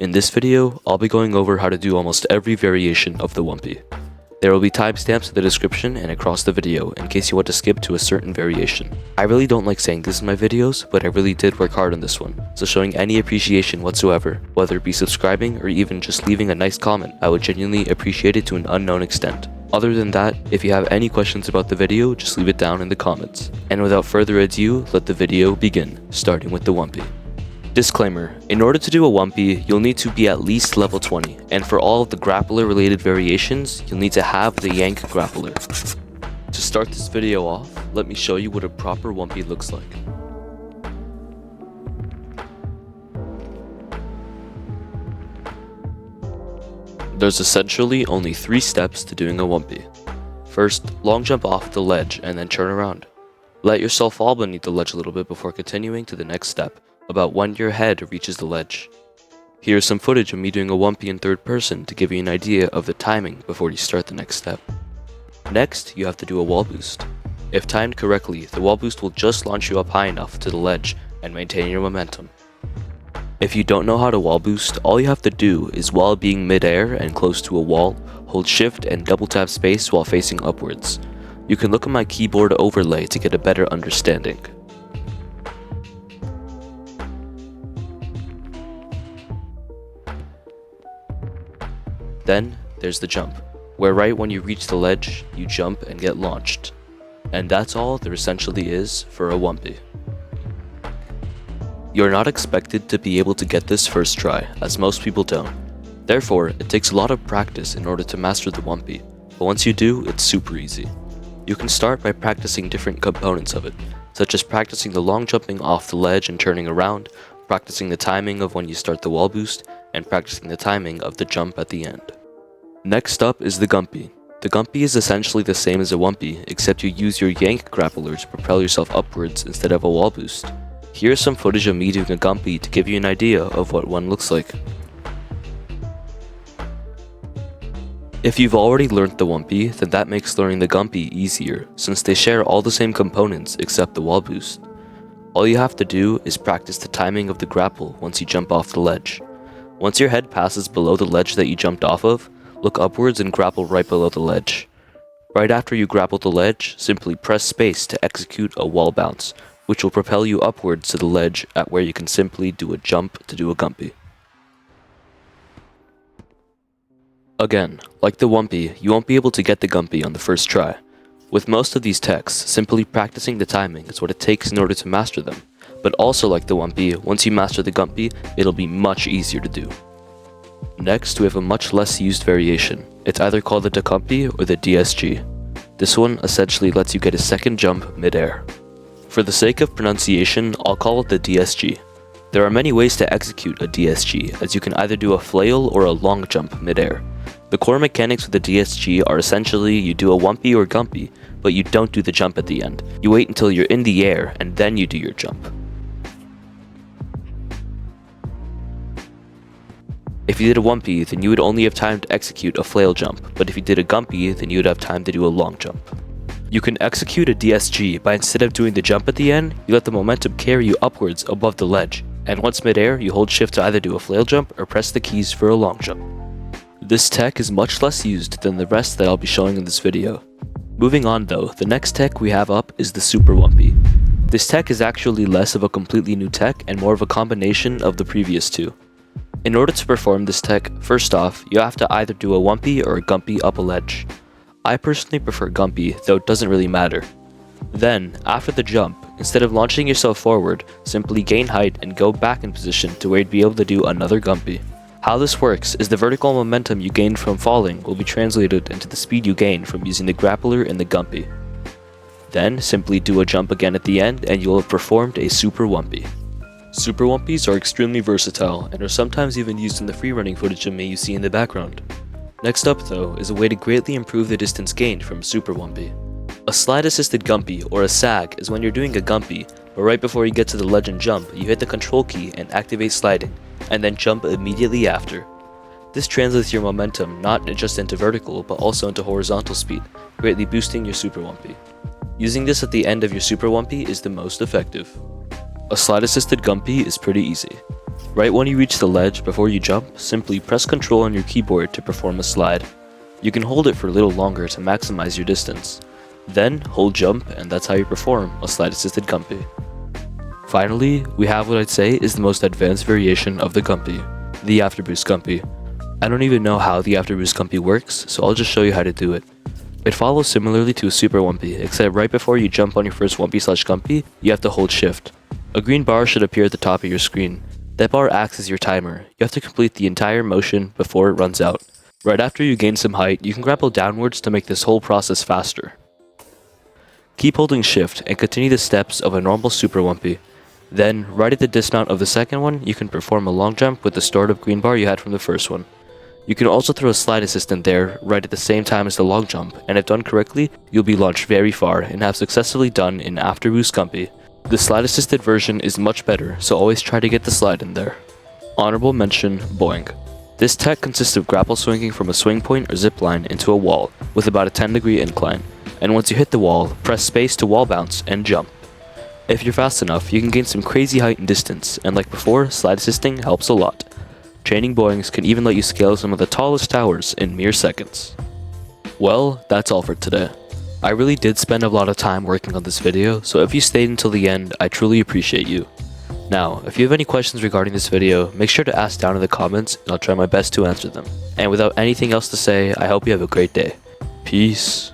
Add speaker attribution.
Speaker 1: In this video, I'll be going over how to do almost every variation of the Wumpy. There will be timestamps in the description and across the video in case you want to skip to a certain variation. I really don't like saying this in my videos, but I really did work hard on this one, so showing any appreciation whatsoever, whether it be subscribing or even just leaving a nice comment, I would genuinely appreciate it to an unknown extent. Other than that, if you have any questions about the video, just leave it down in the comments. And without further ado, let the video begin, starting with the Wumpy. Disclaimer, in order to do a Wumpy, you'll need to be at least level 20, and for all of the grappler related variations, you'll need to have the Yank Grappler. To start this video off, let me show you what a proper Wumpy looks like. There's essentially only 3 steps to doing a Wumpy. First, long jump off the ledge and then turn around. Let yourself fall beneath the ledge a little bit before continuing to the next step, about when your head reaches the ledge. Here's some footage of me doing a Wumpy in third person to give you an idea of the timing before you start the next step. Next, you have to do a wall boost. If timed correctly, the wall boost will just launch you up high enough to the ledge and maintain your momentum. If you don't know how to wall boost, all you have to do is, while being mid-air and close to a wall, hold shift and double tap space while facing upwards. You can look at my keyboard overlay to get a better understanding. Then, there's the jump, where right when you reach the ledge, you jump and get launched. And that's all there essentially is for a Wumpy. You're not expected to be able to get this first try, as most people don't. Therefore, it takes a lot of practice in order to master the Wumpy, but once you do, it's super easy. You can start by practicing different components of it, such as practicing the long jumping off the ledge and turning around, practicing the timing of when you start the wall boost, and practicing the timing of the jump at the end. Next up is the Gumpy. The Gumpy is essentially the same as a Wumpy, except you use your Yank Grappler to propel yourself upwards instead of a wall boost. Here's some footage of me doing a Gumpy to give you an idea of what one looks like. If you've already learned the Wumpy, then that makes learning the Gumpy easier, since they share all the same components except the wall boost. All you have to do is practice the timing of the grapple once you jump off the ledge. Once your head passes below the ledge that you jumped off of, look upwards and grapple right below the ledge. Right after you grapple the ledge, simply press space to execute a wall bounce, which will propel you upwards to the ledge at where you can simply do a jump to do a Gumpy. Again, like the Wumpy, you won't be able to get the Gumpy on the first try. With most of these techs, simply practicing the timing is what it takes in order to master them, but also like the Wumpy, once you master the Gumpy, it'll be much easier to do. Next, we have a much less used variation. It's either called the Dagumpy or the DSG. This one essentially lets you get a second jump mid-air. For the sake of pronunciation, I'll call it the DSG. There are many ways to execute a DSG, as you can either do a flail or a long jump mid-air. The core mechanics of the DSG are essentially you do a Wumpy or Gumpy, but you don't do the jump at the end. You wait until you're in the air and then you do your jump. If you did a Wumpy, then you would only have time to execute a flail jump, but if you did a Gumpy, then you would have time to do a long jump. You can execute a DSG by, instead of doing the jump at the end, you let the momentum carry you upwards above the ledge, and once mid-air, you hold shift to either do a flail jump or press the keys for a long jump. This tech is much less used than the rest that I'll be showing in this video. Moving on though, the next tech we have up is the Super Wumpy. This tech is actually less of a completely new tech and more of a combination of the previous two. In order to perform this tech, first off, you have to either do a Wumpy or a Gumpy up a ledge. I personally prefer Gumpy, though it doesn't really matter. Then, after the jump, instead of launching yourself forward, simply gain height and go back in position to where you'd be able to do another Gumpy. How this works is the vertical momentum you gained from falling will be translated into the speed you gain from using the grappler in the Gumpy. Then, simply do a jump again at the end and you'll have performed a Super Wumpy. Super Wumpys are extremely versatile and are sometimes even used in the freerunning footage of me you see in the background. Next up though is a way to greatly improve the distance gained from Super Wumpy. A slide assisted Gumpy or a SAG is when you're doing a Gumpy, but right before you get to the ledge and jump, you hit the control key and activate sliding, and then jump immediately after. This translates your momentum not just into vertical but also into horizontal speed, greatly boosting your Super Wumpy. Using this at the end of your Super Wumpy is the most effective. A slide assisted Gumpy is pretty easy. Right when you reach the ledge before you jump, simply press Ctrl on your keyboard to perform a slide. You can hold it for a little longer to maximize your distance. Then hold jump, and that's how you perform a slide assisted gumpy. Finally, we have what I'd say is the most advanced variation of the gumpy, the afterboost gumpy. I don't even know how the afterboost gumpy works, so I'll just show you how to do it. It follows similarly to a super wumpy, except right before you jump on your first wumpy/gumpy, you have to hold shift. A green bar should appear at the top of your screen. That bar acts as your timer. You have to complete the entire motion before it runs out. Right after you gain some height, you can grapple downwards to make this whole process faster. Keep holding shift and continue the steps of a normal super wumpy. Then, right at the dismount of the second one, you can perform a long jump with the stored up green bar you had from the first one. You can also throw a slide assistant there right at the same time as the long jump, and if done correctly, you'll be launched very far and have successfully done an afterboost gumpy. The slide assisted version is much better, so always try to get the slide in there. Honorable mention, Boing. This tech consists of grapple swinging from a swing point or zip line into a wall, with about a 10-degree incline, and once you hit the wall, press space to wall bounce and jump. If you're fast enough, you can gain some crazy height and distance, and like before, slide assisting helps a lot. Training Boings can even let you scale some of the tallest towers in mere seconds. Well, that's all for today. I really did spend a lot of time working on this video, so if you stayed until the end, I truly appreciate you. Now, if you have any questions regarding this video, make sure to ask down in the comments and I'll try my best to answer them. And without anything else to say, I hope you have a great day. Peace.